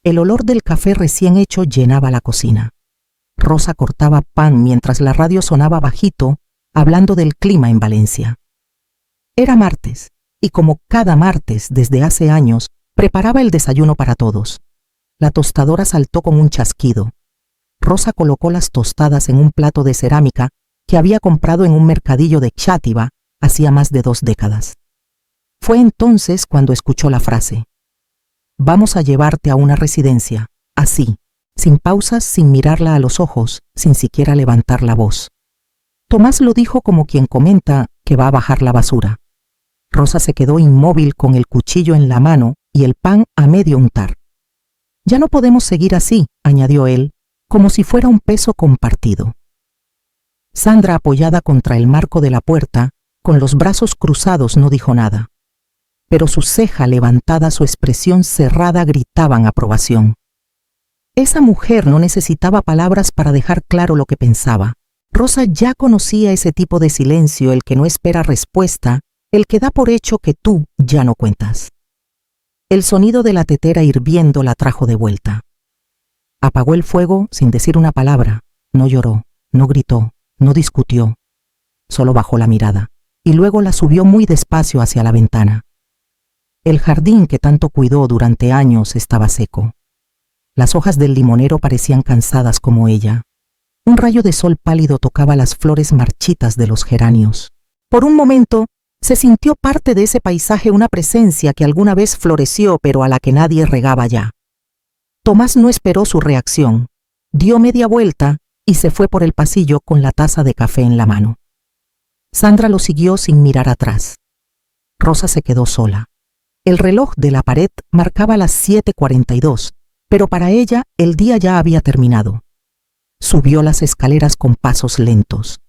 El olor del café recién hecho llenaba la cocina. Rosa cortaba pan mientras la radio sonaba bajito, hablando del clima en Valencia. Era martes, y como cada martes desde hace años, preparaba el desayuno para todos. La tostadora saltó con un chasquido. Rosa colocó las tostadas en un plato de cerámica que había comprado en un mercadillo de Xàtiva hacía más de 2 décadas. Fue entonces cuando escuchó la frase: «Vamos a llevarte a una residencia», así, sin pausas, sin mirarla a los ojos, sin siquiera levantar la voz. Tomás lo dijo como quien comenta que va a bajar la basura. Rosa se quedó inmóvil con el cuchillo en la mano y el pan a medio untar. «Ya no podemos seguir así», añadió él, como si fuera un peso compartido. Sandra, apoyada contra el marco de la puerta, con los brazos cruzados, no dijo nada. Pero su ceja levantada, su expresión cerrada gritaban aprobación. Esa mujer no necesitaba palabras para dejar claro lo que pensaba. Rosa ya conocía ese tipo de silencio, el que no espera respuesta, el que da por hecho que tú ya no cuentas. El sonido de la tetera hirviendo la trajo de vuelta. Apagó el fuego sin decir una palabra. No lloró, no gritó, no discutió. Solo bajó la mirada y luego la subió muy despacio hacia la ventana. El jardín que tanto cuidó durante años estaba seco. Las hojas del limonero parecían cansadas como ella. Un rayo de sol pálido tocaba las flores marchitas de los geranios. Por un momento, se sintió parte de ese paisaje, una presencia que alguna vez floreció pero a la que nadie regaba ya. Tomás no esperó su reacción. Dio media vuelta y se fue por el pasillo con la taza de café en la mano. Sandra lo siguió sin mirar atrás. Rosa se quedó sola. El reloj de la pared marcaba las 7:42, pero para ella el día ya había terminado. Subió las escaleras con pasos lentos.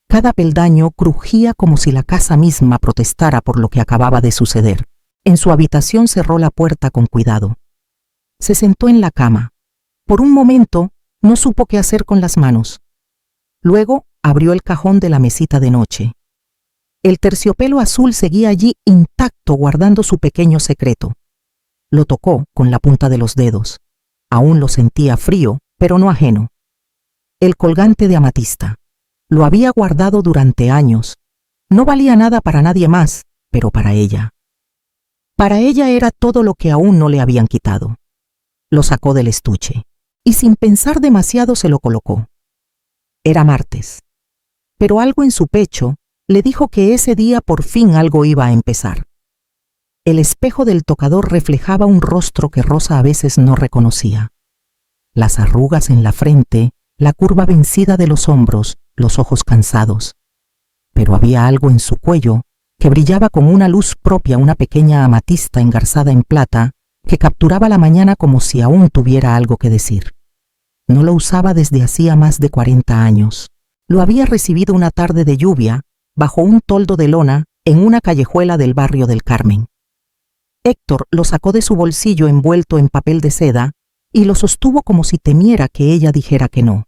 Cada peldaño crujía como si la casa misma protestara por lo que acababa de suceder. En su habitación cerró la puerta con cuidado. Se sentó en la cama. Por un momento no supo qué hacer con las manos. Luego abrió el cajón de la mesita de noche. El terciopelo azul seguía allí intacto, guardando su pequeño secreto. Lo tocó con la punta de los dedos. Aún lo sentía frío, pero no ajeno. El colgante de amatista. Lo había guardado durante años. No valía nada para nadie más, pero para ella. Para ella era todo lo que aún no le habían quitado. Lo sacó del estuche y sin pensar demasiado se lo colocó. Era martes, pero algo en su pecho le dijo que ese día por fin algo iba a empezar. El espejo del tocador reflejaba un rostro que Rosa a veces no reconocía. Las arrugas en la frente, la curva vencida de los hombros, los ojos cansados. Pero había algo en su cuello que brillaba con una luz propia, una pequeña amatista engarzada en plata que capturaba la mañana como si aún tuviera algo que decir. No lo usaba desde hacía más de 40 años. Lo había recibido una tarde de lluvia, bajo un toldo de lona, en una callejuela del barrio del Carmen. Héctor lo sacó de su bolsillo envuelto en papel de seda y lo sostuvo como si temiera que ella dijera que no.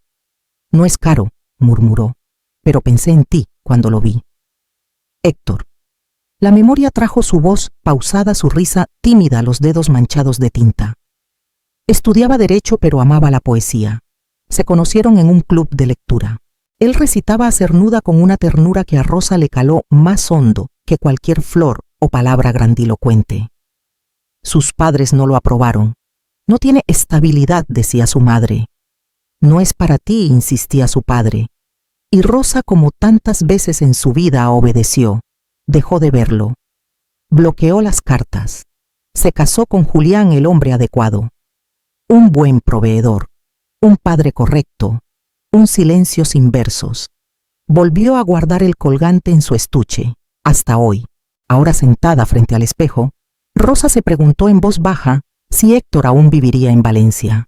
«No es caro», murmuró, «pero pensé en ti cuando lo vi». Héctor. La memoria trajo su voz pausada, su risa tímida, los dedos manchados de tinta. Estudiaba derecho pero amaba la poesía. Se conocieron en un club de lectura. Él recitaba a cernuda con una ternura que a Rosa le caló más hondo que cualquier flor o palabra grandilocuente. Sus padres no lo aprobaron. «No tiene estabilidad», decía su madre. «No es para ti», insistía su padre. Y Rosa, como tantas veces en su vida, obedeció. Dejó de verlo. Bloqueó las cartas. Se casó con Julián, el hombre adecuado. Un buen proveedor. Un padre correcto. Un silencio sin versos. Volvió a guardar el colgante en su estuche. Hasta hoy, ahora sentada frente al espejo, Rosa se preguntó en voz baja si Héctor aún viviría en Valencia.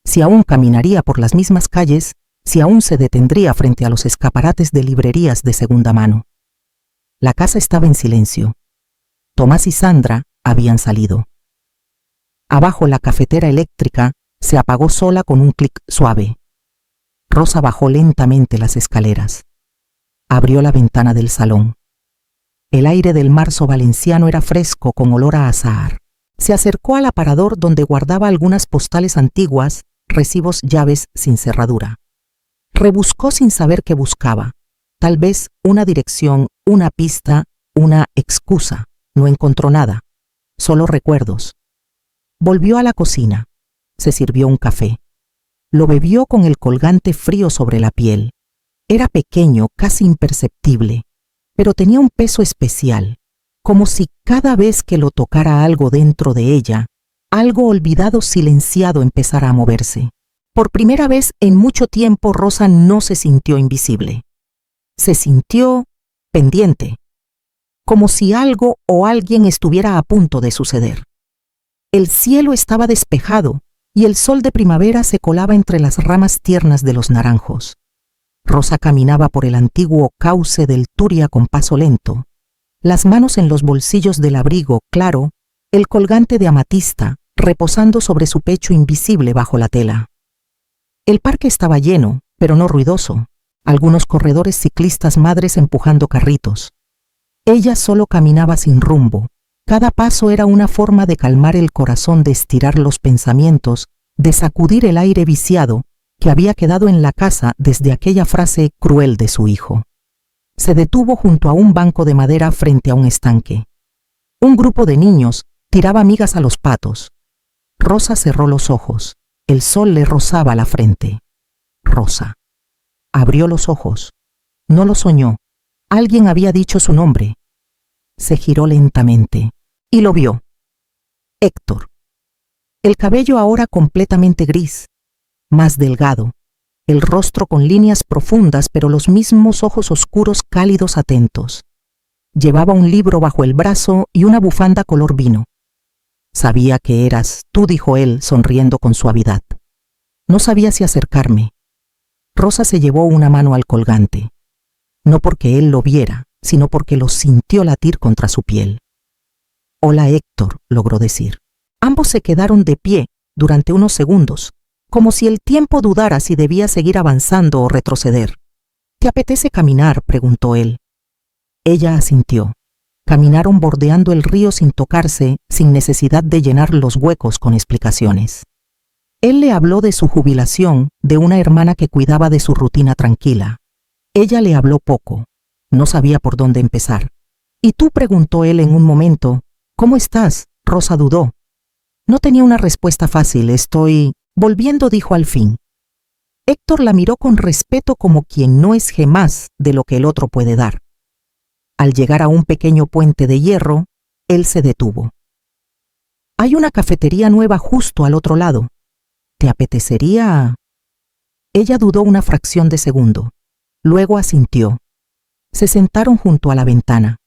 Si aún caminaría por las mismas calles, si aún se detendría frente a los escaparates de librerías de segunda mano. La casa estaba en silencio. Tomás y Sandra habían salido. Abajo la cafetera eléctrica se apagó sola con un clic suave. Rosa bajó lentamente las escaleras. Abrió la ventana del salón. El aire del marzo valenciano era fresco con olor a azahar. Se acercó al aparador donde guardaba algunas postales antiguas, recibos, llaves sin cerradura. Rebuscó sin saber qué buscaba. Tal vez una dirección, una pista, una excusa. No encontró nada, solo recuerdos. Volvió a la cocina. Se sirvió un café. Lo bebió con el colgante frío sobre la piel. Era pequeño, casi imperceptible, pero tenía un peso especial, como si cada vez que lo tocara algo dentro de ella, algo olvidado silenciado empezara a moverse. Por primera vez en mucho tiempo Rosa no se sintió invisible. Se sintió pendiente, como si algo o alguien estuviera a punto de suceder. El cielo estaba despejado y el sol de primavera se colaba entre las ramas tiernas de los naranjos. Rosa caminaba por el antiguo cauce del Turia con paso lento, las manos en los bolsillos del abrigo claro, el colgante de amatista reposando sobre su pecho invisible bajo la tela. El parque estaba lleno, pero no ruidoso, algunos corredores ciclistas madres empujando carritos. Ella solo caminaba sin rumbo. Cada paso era una forma de calmar el corazón, de estirar los pensamientos, de sacudir el aire viciado que había quedado en la casa desde aquella frase cruel de su hijo. Se detuvo junto a un banco de madera frente a un estanque. Un grupo de niños tiraba migas a los patos. Rosa cerró los ojos. El sol le rozaba la frente. Rosa. Abrió los ojos. No lo soñó. Alguien había dicho su nombre. Se giró lentamente y lo vio. Héctor. El cabello ahora completamente gris, más delgado, el rostro con líneas profundas, pero los mismos ojos oscuros cálidos atentos. Llevaba un libro bajo el brazo y una bufanda color vino. Sabía que eras tú, dijo él, sonriendo con suavidad. No sabía si acercarme. Rosa se llevó una mano al colgante. No porque él lo viera, sino porque lo sintió latir contra su piel. Hola, Héctor, logró decir. Ambos se quedaron de pie durante unos segundos, como si el tiempo dudara si debía seguir avanzando o retroceder. ¿Te apetece caminar?, preguntó él. Ella asintió. Caminaron bordeando el río sin tocarse, sin necesidad de llenar los huecos con explicaciones. Él le habló de su jubilación, de una hermana que cuidaba de su rutina tranquila. Ella le habló poco. No sabía por dónde empezar. ¿Y tú?, preguntó él en un momento. ¿Cómo estás? Rosa dudó. No tenía una respuesta fácil. Estoy volviendo, dijo al fin. Héctor la miró con respeto, como quien no es jamás de lo que el otro puede dar. Al llegar a un pequeño puente de hierro, él se detuvo. Hay una cafetería nueva justo al otro lado. ¿Te apetecería? Ella dudó una fracción de segundo. Luego asintió. Se sentaron junto a la ventana.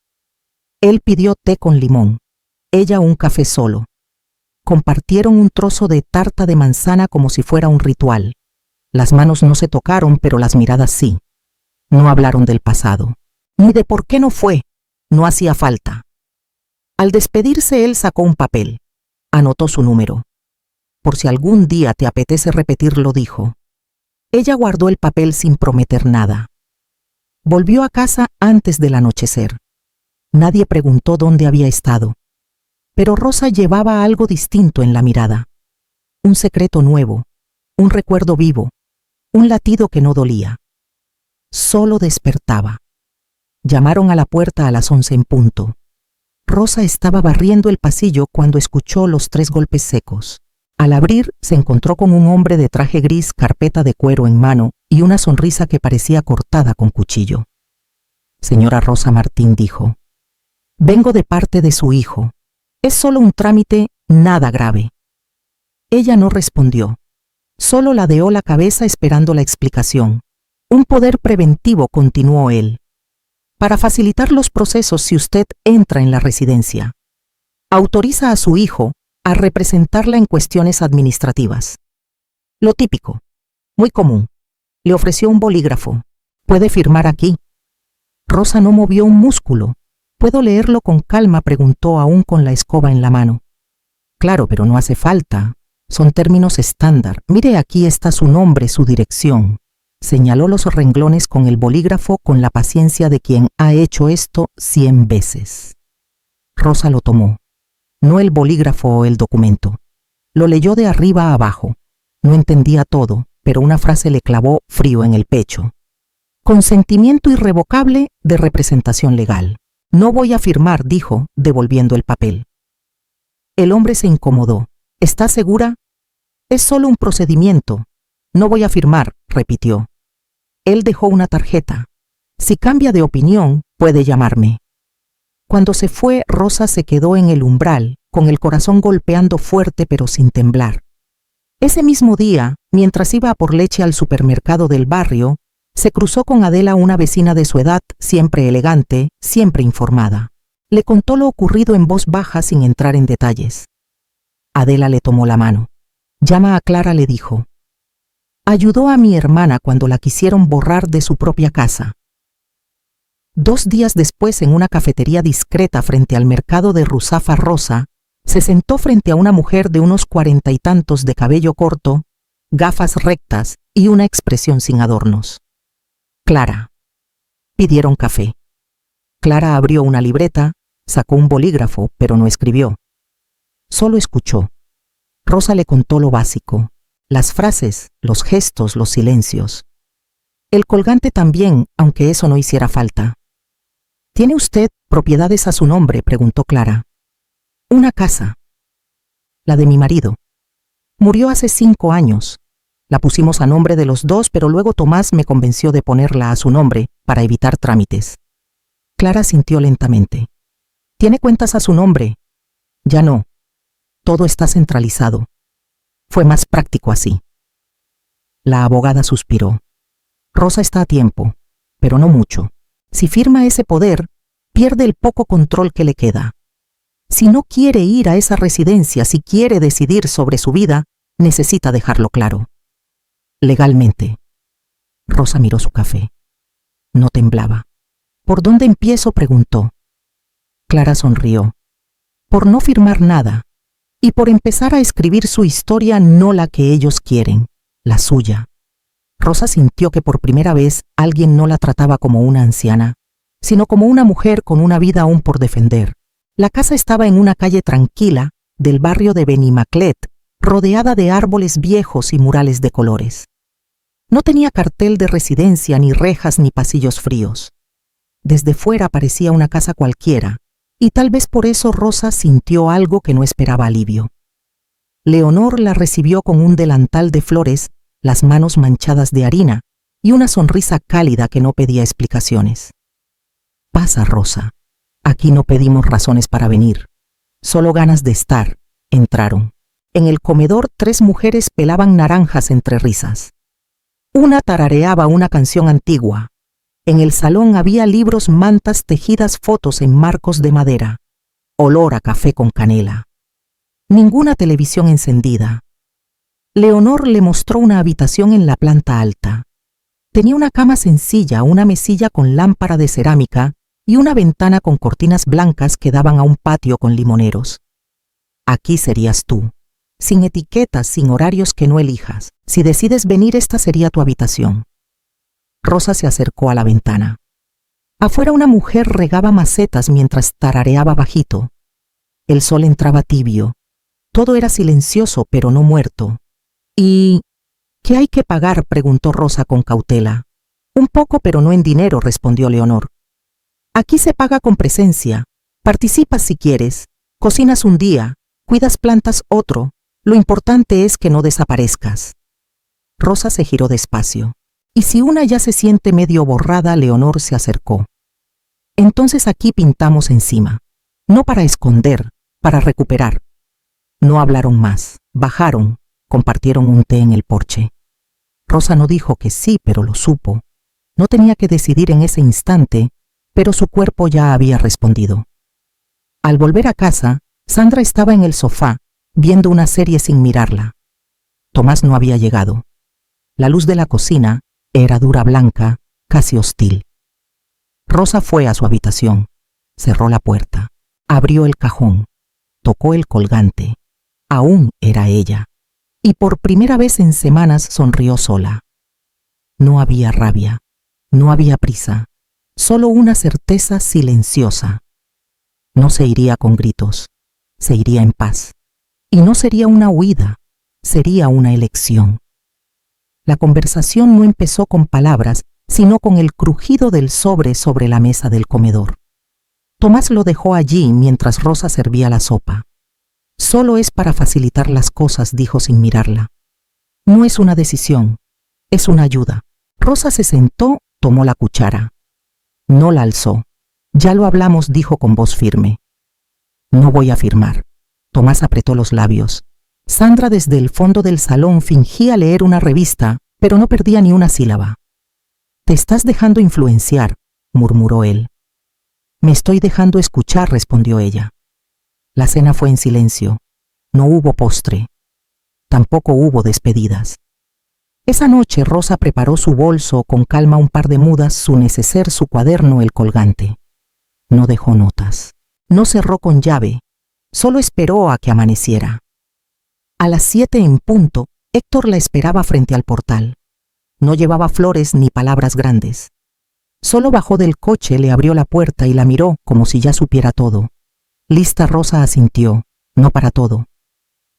Él pidió té con limón, ella un café solo. Compartieron un trozo de tarta de manzana como si fuera un ritual. Las manos no se tocaron, pero las miradas sí. No hablaron del pasado, ni de por qué no fue. No hacía falta. Al despedirse, él sacó un papel. Anotó su número. Por si algún día te apetece repetirlo, dijo. Ella guardó el papel sin prometer nada. Volvió a casa antes del anochecer. Nadie preguntó dónde había estado. Pero Rosa llevaba algo distinto en la mirada. Un secreto nuevo, un recuerdo vivo, un latido que no dolía. Solo despertaba. Llamaron a la puerta a las 11 en punto. Rosa estaba barriendo el pasillo cuando escuchó los 3 golpes secos. Al abrir, se encontró con un hombre de traje gris, carpeta de cuero en mano y una sonrisa que parecía cortada con cuchillo. Señora Rosa Martín, dijo. Vengo de parte de su hijo. Es solo un trámite, nada grave. Ella no respondió. Solo ladeó la cabeza esperando la explicación. Un poder preventivo, continuó él. Para facilitar los procesos si usted entra en la residencia. Autoriza a su hijo a representarla en cuestiones administrativas. Lo típico, muy común. Le ofreció un bolígrafo. ¿Puede firmar aquí? Rosa no movió un músculo. ¿Puedo leerlo con calma?, preguntó aún con la escoba en la mano. Claro, pero no hace falta. Son términos estándar. Mire, aquí está su nombre, su dirección. Señaló los renglones con el bolígrafo con la paciencia de quien ha hecho esto 100 veces. Rosa lo tomó. no el bolígrafo o el documento. Lo leyó de arriba a abajo. No entendía todo, pero una frase le clavó frío en el pecho. Consentimiento irrevocable de representación legal. No voy a firmar, dijo, devolviendo el papel. El hombre se incomodó. ¿Estás segura? Es solo un procedimiento. No voy a firmar, repitió. Él dejó una tarjeta. Si cambia de opinión, puede llamarme. Cuando se fue, Rosa se quedó en el umbral, con el corazón golpeando fuerte pero sin temblar. Ese mismo día, mientras iba a por leche al supermercado del barrio, se cruzó con Adela, una vecina de su edad, siempre elegante, siempre informada. Le contó lo ocurrido en voz baja sin entrar en detalles. Adela le tomó la mano. Llama a Clara, le dijo. Ayudó a mi hermana cuando la quisieron borrar de su propia casa. 2 días después, en una cafetería discreta frente al mercado de Ruzafa, Rosa se sentó frente a una mujer de unos 40 y tantos, de cabello corto, gafas rectas y una expresión sin adornos. Clara. Pidieron café. Clara abrió una libreta, sacó un bolígrafo, pero no escribió. Solo escuchó. Rosa le contó lo básico, las frases, los gestos, los silencios. El colgante también, aunque eso no hiciera falta. ¿Tiene usted propiedades a su nombre?, preguntó Clara. Una casa. La de mi marido. Murió hace 5 años. La pusimos a nombre de los dos, pero luego Tomás me convenció de ponerla a su nombre para evitar trámites. Clara sintió lentamente. ¿Tiene cuentas a su nombre? Ya no. Todo está centralizado. Fue más práctico así. La abogada suspiró. Rosa está a tiempo, pero no mucho. Si firma ese poder, pierde el poco control que le queda. Si no quiere ir a esa residencia, si quiere decidir sobre su vida, necesita dejarlo claro. Legalmente. Rosa miró su café. No temblaba. ¿Por dónde empiezo?, preguntó. Clara sonrió. Por no firmar nada. Y por empezar a escribir su historia, no la que ellos quieren, la suya. Rosa sintió que por primera vez alguien no la trataba como una anciana, sino como una mujer con una vida aún por defender. La casa estaba en una calle tranquila del barrio de Benimaclet, rodeada de árboles viejos y murales de colores. No tenía cartel de residencia, ni rejas, ni pasillos fríos. Desde fuera parecía una casa cualquiera, y tal vez por eso Rosa sintió algo que no esperaba alivio. Leonor la recibió con un delantal de flores, las manos manchadas de harina y una sonrisa cálida que no pedía explicaciones. Pasa, Rosa. Aquí no pedimos razones para venir, solo ganas de estar. Entraron. En el comedor 3 mujeres pelaban naranjas entre risas. Una tarareaba una canción antigua. En el salón había libros, mantas tejidas, fotos en marcos de madera. Olor a café con canela. Ninguna televisión encendida. Leonor le mostró una habitación en la planta alta. Tenía una cama sencilla, una mesilla con lámpara de cerámica y una ventana con cortinas blancas que daban a un patio con limoneros. Aquí serías tú, sin etiquetas, sin horarios que no elijas. Si decides venir, esta sería tu habitación. Rosa se acercó a la ventana. Afuera una mujer regaba macetas mientras tarareaba bajito. El sol entraba tibio. Todo era silencioso, pero no muerto. ¿Y qué hay que pagar?, preguntó Rosa con cautela. Un poco, pero no en dinero, respondió Leonor. Aquí se paga con presencia. Participas si quieres. Cocinas un día, cuidas plantas otro. Lo importante es que no desaparezcas. Rosa se giró despacio. Y si una ya se siente medio borrada, Leonor se acercó. Entonces aquí pintamos encima. No para esconder, para recuperar. No hablaron más. Bajaron. Compartieron un té en el porche. Rosa no dijo que sí, pero lo supo. No tenía que decidir en ese instante, pero su cuerpo ya había respondido. Al volver a casa, Sandra estaba en el sofá, viendo una serie sin mirarla. Tomás no había llegado. La luz de la cocina era dura, blanca, casi hostil. Rosa fue a su habitación, cerró la puerta, abrió el cajón, tocó el colgante. Aún era ella. Y por primera vez en semanas sonrió sola. No había rabia, no había prisa, solo una certeza silenciosa. No se iría con gritos. se iría en paz. Y no sería una huida, sería una elección. La conversación no empezó con palabras, sino con el crujido del sobre la mesa del comedor. Tomás lo dejó allí mientras Rosa servía la sopa. Solo es para facilitar las cosas, dijo sin mirarla. No es una decisión, es una ayuda. Rosa se sentó, tomó la cuchara. No la alzó. Ya lo hablamos, dijo con voz firme. No voy a firmar. Tomás apretó los labios. Sandra desde el fondo del salón fingía leer una revista, pero no perdía ni una sílaba. Te estás dejando influenciar, murmuró él. Me estoy dejando escuchar, respondió ella. La cena fue en silencio. No hubo postre. Tampoco hubo despedidas. Esa noche Rosa preparó su bolso, con calma un par de mudas, su neceser, su cuaderno, el colgante. No dejó notas. No cerró con llave. Solo esperó a que amaneciera. A las 7 en punto, Héctor la esperaba frente al portal. No llevaba flores ni palabras grandes. Solo bajó del coche, le abrió la puerta y la miró como si ya supiera todo. Lista, Rosa asintió, no para todo,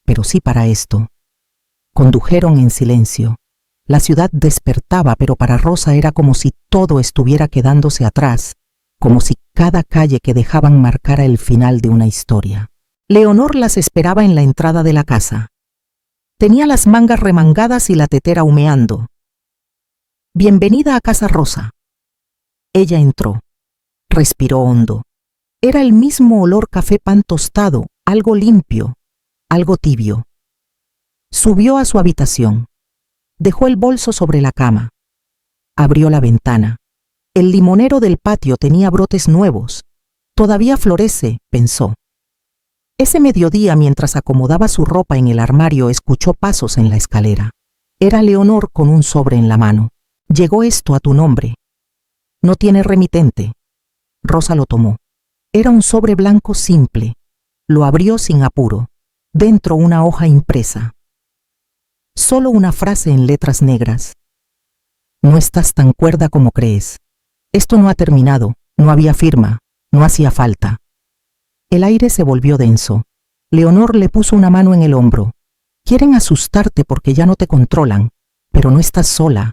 pero sí para esto. Condujeron en silencio. La ciudad despertaba, pero para Rosa era como si todo estuviera quedándose atrás, como si cada calle que dejaban marcara el final de una historia. Leonor las esperaba en la entrada de la casa. Tenía las mangas remangadas y la tetera humeando. Bienvenida a casa, Rosa. Ella entró. Respiró hondo. Era el mismo olor café pan tostado, algo limpio, algo tibio. Subió a su habitación. Dejó el bolso sobre la cama. Abrió la ventana. El limonero del patio tenía brotes nuevos. Todavía florece, pensó. Ese mediodía, mientras acomodaba su ropa en el armario, escuchó pasos en la escalera. Era Leonor con un sobre en la mano. Llegó esto a tu nombre. No tiene remitente. Rosa lo tomó. Era un sobre blanco simple. Lo abrió sin apuro. Dentro una hoja impresa. Solo una frase en letras negras. No estás tan cuerda como crees. Esto no ha terminado, no había firma, no hacía falta. El aire se volvió denso. Leonor le puso una mano en el hombro. Quieren asustarte porque ya no te controlan, pero no estás sola.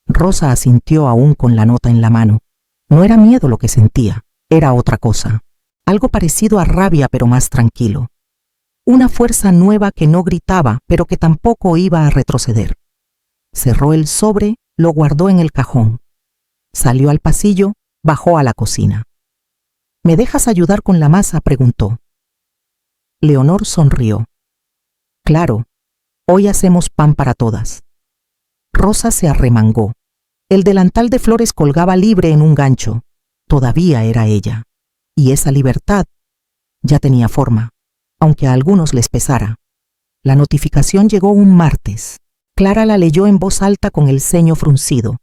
Rosa asintió aún con la nota en la mano. No era miedo lo que sentía, era otra cosa. Algo parecido a rabia, pero más tranquilo. Una fuerza nueva que no gritaba, pero que tampoco iba a retroceder. Cerró el sobre, lo guardó en el cajón. Salió al pasillo, bajó a la cocina. ¿Me dejas ayudar con la masa?, preguntó. Leonor sonrió. Claro, hoy hacemos pan para todas. Rosa se arremangó. El delantal de flores colgaba libre en un gancho. Todavía era ella. Y esa libertad ya tenía forma, aunque a algunos les pesara. La notificación llegó un martes. Clara la leyó en voz alta con el ceño fruncido.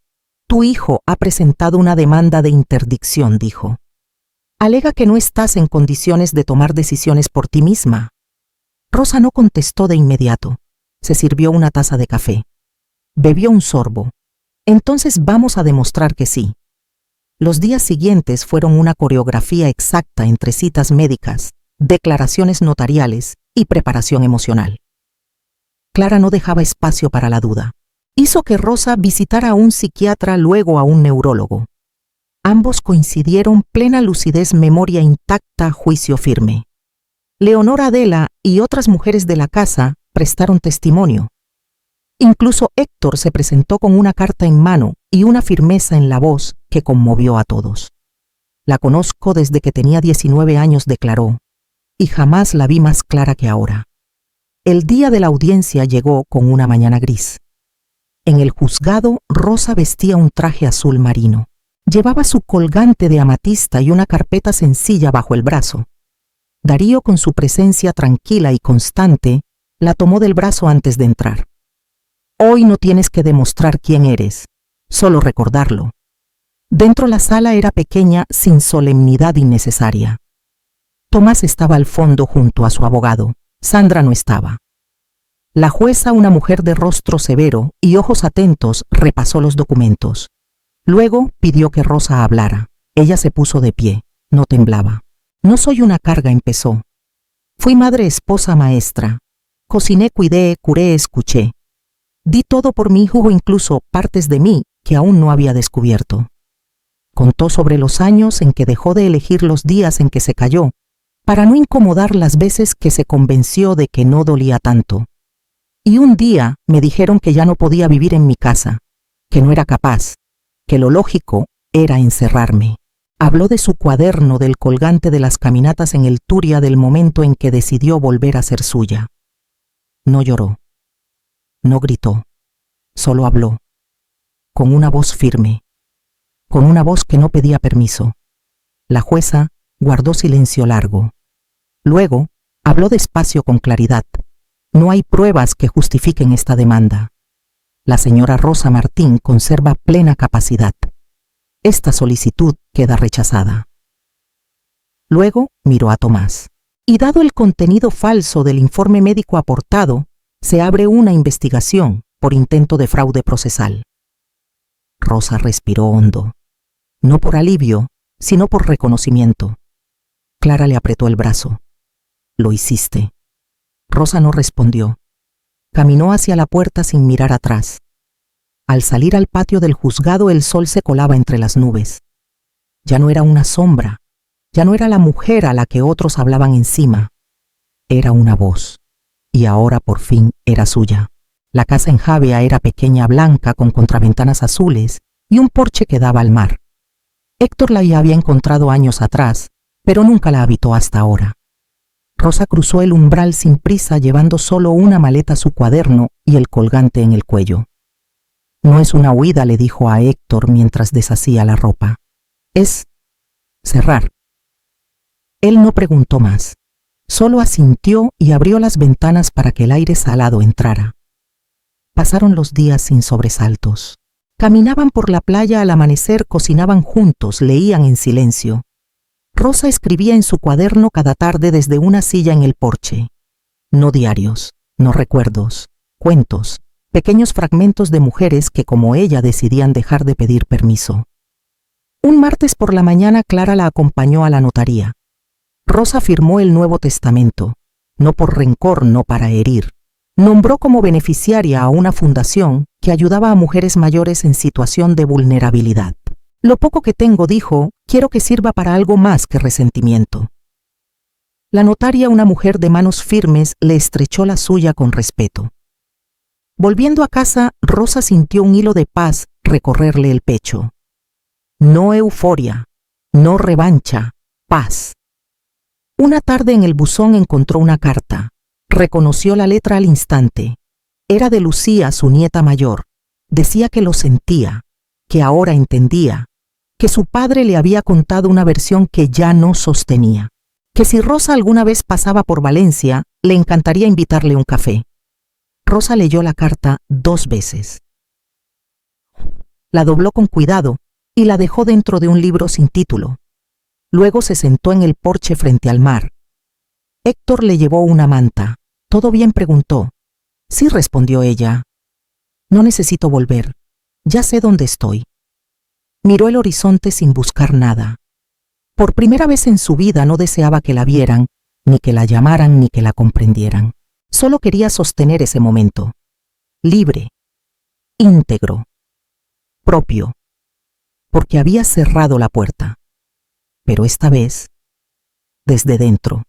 Tu hijo ha presentado una demanda de interdicción, dijo. Alega que no estás en condiciones de tomar decisiones por ti misma. Rosa no contestó de inmediato. Se sirvió una taza de café. Bebió un sorbo. Entonces vamos a demostrar que sí. Los días siguientes fueron una coreografía exacta entre citas médicas, declaraciones notariales y preparación emocional. Clara no dejaba espacio para la duda. Hizo que Rosa visitara a un psiquiatra, luego a un neurólogo. Ambos coincidieron: plena lucidez, memoria intacta, juicio firme. Leonor, Adela y otras mujeres de la casa prestaron testimonio. Incluso Héctor se presentó con una carta en mano y una firmeza en la voz que conmovió a todos. La conozco desde que tenía 19 años, declaró, y jamás la vi más clara que ahora. El día de la audiencia llegó con una mañana gris. En el juzgado, Rosa vestía un traje azul marino. Llevaba su colgante de amatista y una carpeta sencilla bajo el brazo. Darío, con su presencia tranquila y constante, la tomó del brazo antes de entrar. Hoy no tienes que demostrar quién eres, solo recordarlo. Dentro la sala era pequeña, sin solemnidad innecesaria. Tomás estaba al fondo junto a su abogado. Sandra no estaba. La jueza, una mujer de rostro severo y ojos atentos, repasó los documentos. Luego pidió que Rosa hablara. Ella se puso de pie, no temblaba. No soy una carga, empezó. Fui madre, esposa, maestra. Cociné, cuidé, curé, escuché. Di todo por mi hijo, incluso partes de mí que aún no había descubierto. Contó sobre los años en que dejó de elegir los días en que se cayó, para no incomodar las veces que se convenció de que no dolía tanto. Y un día me dijeron que ya no podía vivir en mi casa, que no era capaz, que lo lógico era encerrarme. Habló de su cuaderno, del colgante de las caminatas en el Turia, del momento en que decidió volver a ser suya. No lloró, no gritó, solo habló, con una voz firme, con una voz que no pedía permiso. La jueza guardó silencio largo. Luego habló despacio con claridad. No hay pruebas que justifiquen esta demanda. La señora Rosa Martín conserva plena capacidad. Esta solicitud queda rechazada. Luego miró a Tomás. Y dado el contenido falso del informe médico aportado, se abre una investigación por intento de fraude procesal. Rosa respiró hondo, no por alivio, sino por reconocimiento. Clara le apretó el brazo. Lo hiciste. Rosa no respondió. Caminó hacia la puerta sin mirar atrás. Al salir al patio del juzgado, el sol se colaba entre las nubes. Ya no era una sombra, ya no era la mujer a la que otros hablaban encima. Era una voz, y ahora por fin era suya. La casa en Javea era pequeña, blanca, con contraventanas azules y un porche que daba al mar. Héctor la había encontrado años atrás, pero nunca la habitó hasta ahora. Rosa cruzó el umbral sin prisa, llevando solo una maleta, su cuaderno y el colgante en el cuello. No es una huida, le dijo a Héctor mientras deshacía la ropa. Es cerrar. Él no preguntó más. Solo asintió y abrió las ventanas para que el aire salado entrara. Pasaron los días sin sobresaltos. Caminaban por la playa al amanecer, cocinaban juntos, leían en silencio. Rosa escribía en su cuaderno cada tarde desde una silla en el porche. No diarios, no recuerdos, cuentos, pequeños fragmentos de mujeres que, como ella, decidían dejar de pedir permiso. Un martes por la mañana, Clara la acompañó a la notaría. Rosa firmó el Nuevo Testamento, no por rencor, no para herir. Nombró como beneficiaria a una fundación que ayudaba a mujeres mayores en situación de vulnerabilidad. Lo poco que tengo, dijo, quiero que sirva para algo más que resentimiento. La notaria, una mujer de manos firmes, le estrechó la suya con respeto. Volviendo a casa, Rosa sintió un hilo de paz recorrerle el pecho. No euforia, no revancha, paz. Una tarde en el buzón encontró una carta. Reconoció la letra al instante. Era de Lucía, su nieta mayor. Decía que lo sentía, que ahora entendía, que su padre le había contado una versión que ya no sostenía, que si Rosa alguna vez pasaba por Valencia, le encantaría invitarle un café. Rosa leyó la carta 2 veces. La dobló con cuidado y la dejó dentro de un libro sin título. Luego se sentó en el porche frente al mar. Héctor le llevó una manta. ¿Todo bien?, preguntó. Sí, respondió ella. No necesito volver. Ya sé dónde estoy. Miró el horizonte sin buscar nada. Por primera vez en su vida no deseaba que la vieran, ni que la llamaran, ni que la comprendieran. Solo quería sostener ese momento. Libre, íntegro, propio, porque había cerrado la puerta. Pero esta vez, desde dentro.